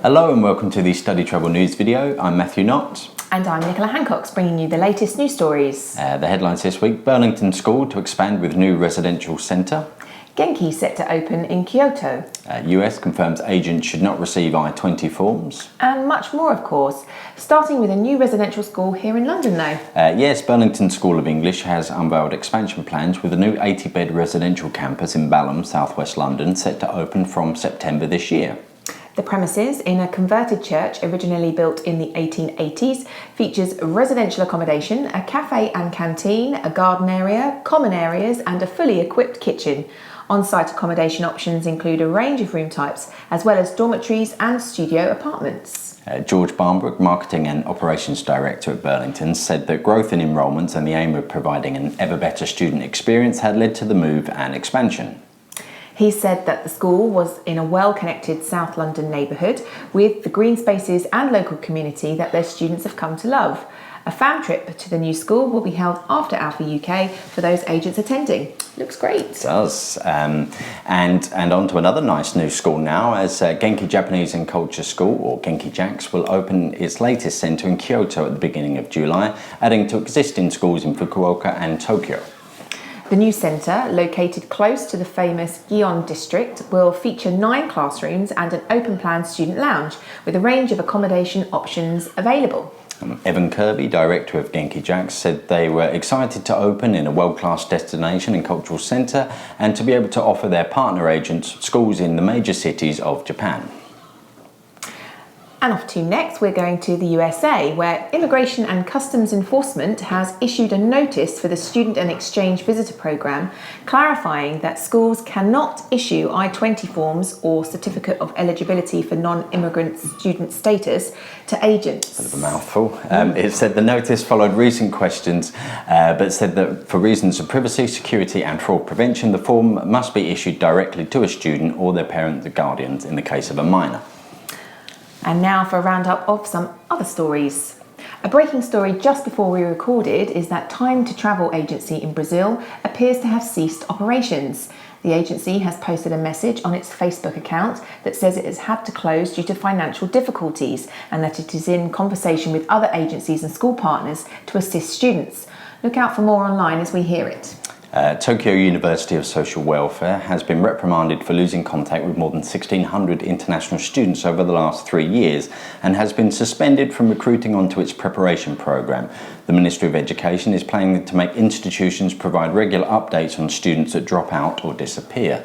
Hello and welcome to the StudyTravel news video. I'm Matthew Knott. And I'm Nicola Hancox, bringing you the latest news stories. The headlines this week: Burlington School to expand with new residential centre. Genki set to open in Kyoto. US confirms agents should not receive I-20 forms. And much more, of course. Starting with a new residential school here in London, though. Yes, Burlington School of English has unveiled expansion plans with a new 80-bed residential campus in Balham, southwest London, set to open from September this year. The premises, in a converted church originally built in the 1880s, features residential accommodation, a cafe and canteen, a garden area, common areas and a fully equipped kitchen. On-site accommodation options include a range of room types, as well as dormitories and studio apartments. George Barnbrook, Marketing and Operations Director at Burlington, said that growth in enrolments and the aim of providing an ever better student experience had led to the move and expansion. He said that the school was in a well-connected South London neighbourhood with the green spaces and local community that their students have come to love. A fan trip to the new school will be held after Alpha UK for those agents attending. Looks great. It does. And on to another nice new school now, as Genki Japanese and Culture School, or Kinky Jacks, will open its latest centre in Kyoto at the beginning of July, adding to existing schools in Fukuoka and Tokyo. The new centre, located close to the famous Gion district, will feature 9 classrooms and an open-plan student lounge with a range of accommodation options available. Evan Kirby, director of Genki Jacks, said they were excited to open in a world-class destination and cultural centre and to be able to offer their partner agents schools in the major cities of Japan. And off to next, we're going to the USA, where Immigration and Customs Enforcement has issued a notice for the Student and Exchange Visitor Programme, clarifying that schools cannot issue I-20 forms or Certificate of Eligibility for Non-Immigrant Student Status to agents. Bit of a mouthful. It said the notice followed recent questions, but said that for reasons of privacy, security and fraud prevention, the form must be issued directly to a student or their parent or guardians in the case of a minor. And now for a roundup of some other stories. A breaking story just before we recorded is that Time to Travel agency in Brazil appears to have ceased operations. The agency has posted a message on its Facebook account that says it has had to close due to financial difficulties and that it is in conversation with other agencies and school partners to assist students. Look out for more online as we hear it. Tokyo University of Social Welfare has been reprimanded for losing contact with more than 1,600 international students over the last 3 years and has been suspended from recruiting onto its preparation programme. The Ministry of Education is planning to make institutions provide regular updates on students that drop out or disappear.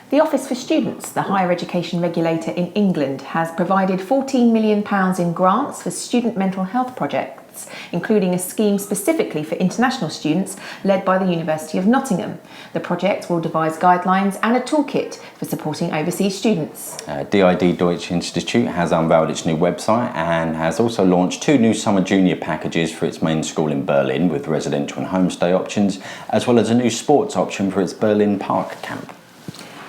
The Office for Students, the higher education regulator in England, has provided £14 million in grants for student mental health projects, including a scheme specifically for international students led by the University of Nottingham. The project will devise guidelines and a toolkit for supporting overseas students. DID Deutsch Institute has unveiled its new website and has also launched 2 new summer junior packages for its main school in Berlin with residential and homestay options, as well as a new sports option for its Berlin Park camp.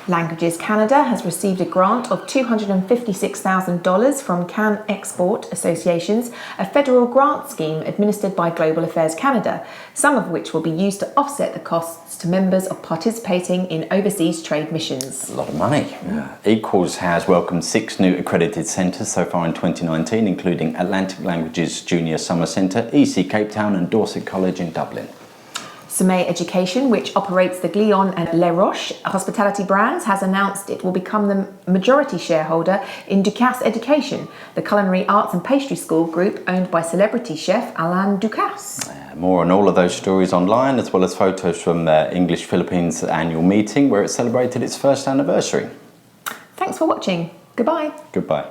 Languages Canada has received a grant of $256,000 from Can Export Associations, a federal grant scheme administered by Global Affairs Canada, some of which will be used to offset the costs to members of participating in overseas trade missions. A lot of money. Equals has welcomed 6 new accredited centres so far in 2019, including Atlantic Languages Junior Summer Centre, EC Cape Town and Dorset College in Dublin. Sommet Education, which operates the Glion and Les Roches hospitality brands, has announced it will become the majority shareholder in Ducasse Education, the culinary arts and pastry school group owned by celebrity chef Alain Ducasse. More on all of those stories online, as well as photos from the English Philippines annual meeting where it celebrated its 1st anniversary. Thanks for watching. Goodbye. Goodbye.